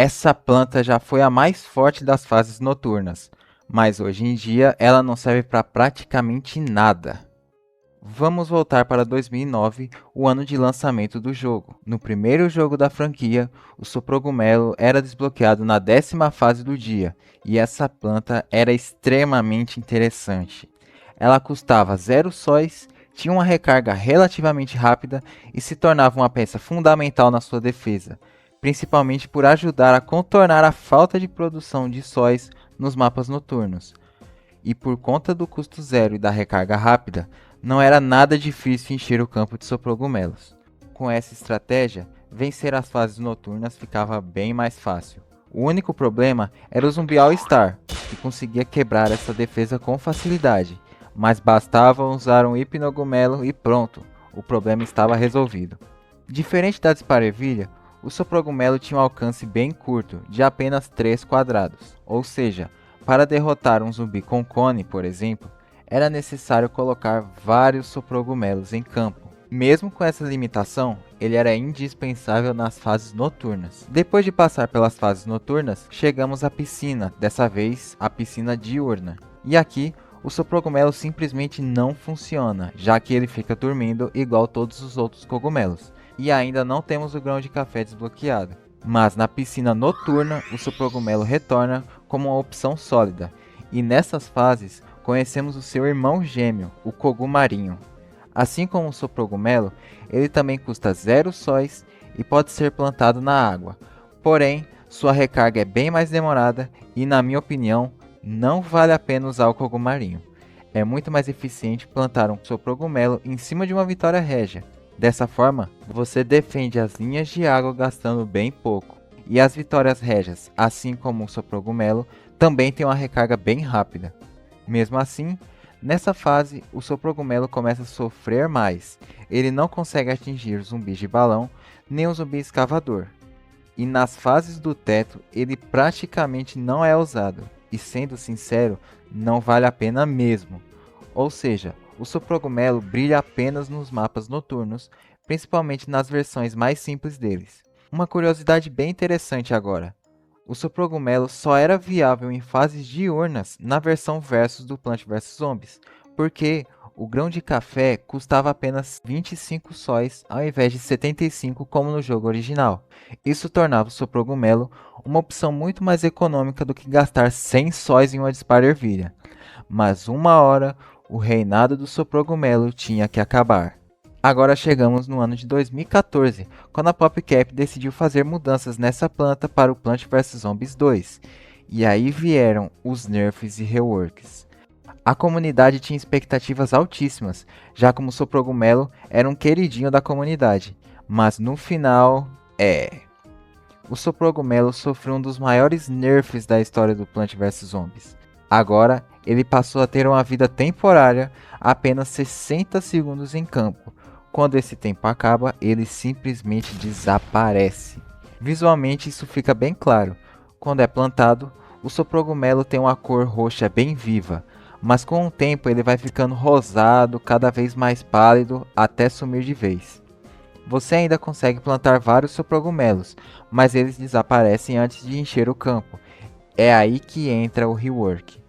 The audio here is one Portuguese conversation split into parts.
Essa planta já foi a mais forte das fases noturnas, mas hoje em dia ela não serve para praticamente nada. Vamos voltar para 2009, o ano de lançamento do jogo. No primeiro jogo da franquia, o Soprogumelo era desbloqueado na 10ª fase do dia, e essa planta era extremamente interessante. Ela custava 0 sóis, tinha uma recarga relativamente rápida e se tornava uma peça fundamental na sua defesa, principalmente por ajudar a contornar a falta de produção de sóis nos mapas noturnos. E por conta do custo zero e da recarga rápida, não era nada difícil encher o campo de Soprogumelos. Com essa estratégia, vencer as fases noturnas ficava bem mais fácil. O único problema era o zumbi All-Star, que conseguia quebrar essa defesa com facilidade, mas bastava usar um Hipnogumelo e pronto, o problema estava resolvido. Diferente da Disparevilha, o Soprogumelo tinha um alcance bem curto, de apenas 3 quadrados, ou seja, para derrotar um zumbi com cone, por exemplo, era necessário colocar vários Soprogumelos em campo. Mesmo com essa limitação, ele era indispensável nas fases noturnas. Depois de passar pelas fases noturnas, chegamos à piscina, dessa vez a piscina diurna. E aqui, o Soprogumelo simplesmente não funciona, já que ele fica dormindo igual todos os outros cogumelos. E ainda não temos o grão de café desbloqueado. Mas na piscina noturna, o Soprogumelo retorna como uma opção sólida. E nessas fases, conhecemos o seu irmão gêmeo, o Cogumarinho. Assim como o Soprogumelo, ele também custa 0 sóis e pode ser plantado na água. Porém, sua recarga é bem mais demorada e, na minha opinião, não vale a pena usar o Cogumarinho. É muito mais eficiente plantar um Soprogumelo em cima de uma Vitória Régia. Dessa forma, você defende as linhas de água gastando bem pouco. E as Vitórias Régias, assim como o Soprogumelo, também têm uma recarga bem rápida. Mesmo assim, nessa fase, o Soprogumelo começa a sofrer mais. Ele não consegue atingir zumbis de balão, nem o zumbi escavador. E nas fases do teto, ele praticamente não é usado. E sendo sincero, não vale a pena mesmo. Ou seja, o Soprogumelo brilha apenas nos mapas noturnos, principalmente nas versões mais simples deles. Uma curiosidade bem interessante agora. O Soprogumelo só era viável em fases diurnas na versão Versus do Plant vs Zombies, porque o grão de café custava apenas 25 sóis ao invés de 75 como no jogo original. Isso tornava o Soprogumelo uma opção muito mais econômica do que gastar 100 sóis em uma dispara ervilha. Mas uma hora, o reinado do Soprogumelo tinha que acabar. Agora chegamos no ano de 2014, quando a PopCap decidiu fazer mudanças nessa planta para o Plant vs Zombies 2, e aí vieram os nerfs e reworks. A comunidade tinha expectativas altíssimas, já como o Soprogumelo era um queridinho da comunidade, mas no final, o Soprogumelo sofreu um dos maiores nerfs da história do Plant vs Zombies. Agora, ele passou a ter uma vida temporária, apenas 60 segundos em campo. Quando esse tempo acaba, ele simplesmente desaparece. Visualmente isso fica bem claro. Quando é plantado, o Soprogumelo tem uma cor roxa bem viva, mas com o tempo ele vai ficando rosado, cada vez mais pálido, até sumir de vez. Você ainda consegue plantar vários Soprogumelos, mas eles desaparecem antes de encher o campo. É aí que entra o rework.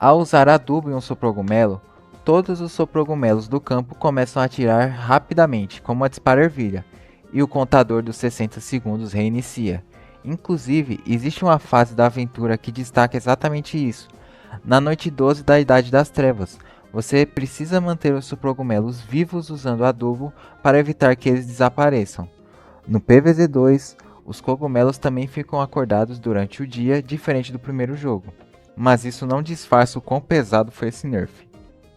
Ao usar adubo em um Soprogumelo, todos os Soprogumelos do campo começam a atirar rapidamente, como a dispara ervilha, e o contador dos 60 segundos reinicia. Inclusive, existe uma fase da aventura que destaca exatamente isso. Na noite 12 da Idade das Trevas, você precisa manter os Soprogumelos vivos usando adubo para evitar que eles desapareçam. No PvZ2, os cogumelos também ficam acordados durante o dia, diferente do primeiro jogo. Mas isso não disfarça o quão pesado foi esse nerf.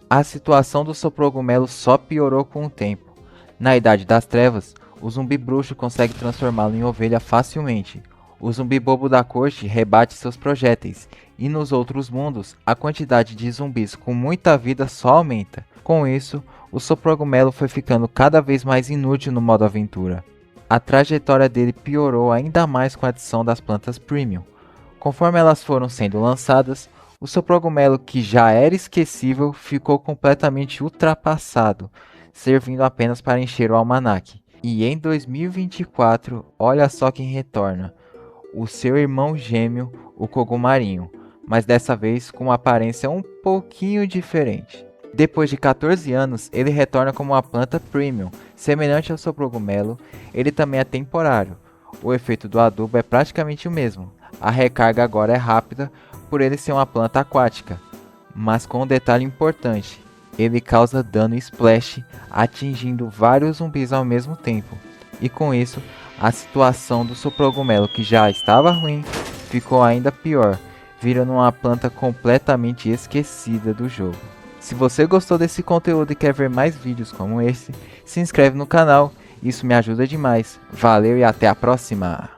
A situação do Soprogumelo só piorou com o tempo. Na Idade das Trevas, o zumbi bruxo consegue transformá-lo em ovelha facilmente. O zumbi bobo da corte rebate seus projéteis, e nos outros mundos, a quantidade de zumbis com muita vida só aumenta. Com isso, o Soprogumelo foi ficando cada vez mais inútil no modo aventura. A trajetória dele piorou ainda mais com a adição das plantas Premium. Conforme elas foram sendo lançadas, o Soprogumelo, que já era esquecível, ficou completamente ultrapassado, servindo apenas para encher o almanaque. E em 2024, olha só quem retorna. o seu irmão gêmeo, o Cogumarinho, mas dessa vez com uma aparência um pouquinho diferente. Depois de 14 anos, ele retorna como uma planta premium, semelhante ao seu cogumelo. Ele também é temporário. O efeito do adubo é praticamente o mesmo. A recarga agora é rápida por ele ser uma planta aquática, mas com um detalhe importante: ele causa dano splash, atingindo vários zumbis ao mesmo tempo. E com isso, a situação do seu cogumelo, que já estava ruim, ficou ainda pior, virando uma planta completamente esquecida do jogo. Se você gostou desse conteúdo e quer ver mais vídeos como esse, se inscreve no canal, isso me ajuda demais. Valeu e até a próxima!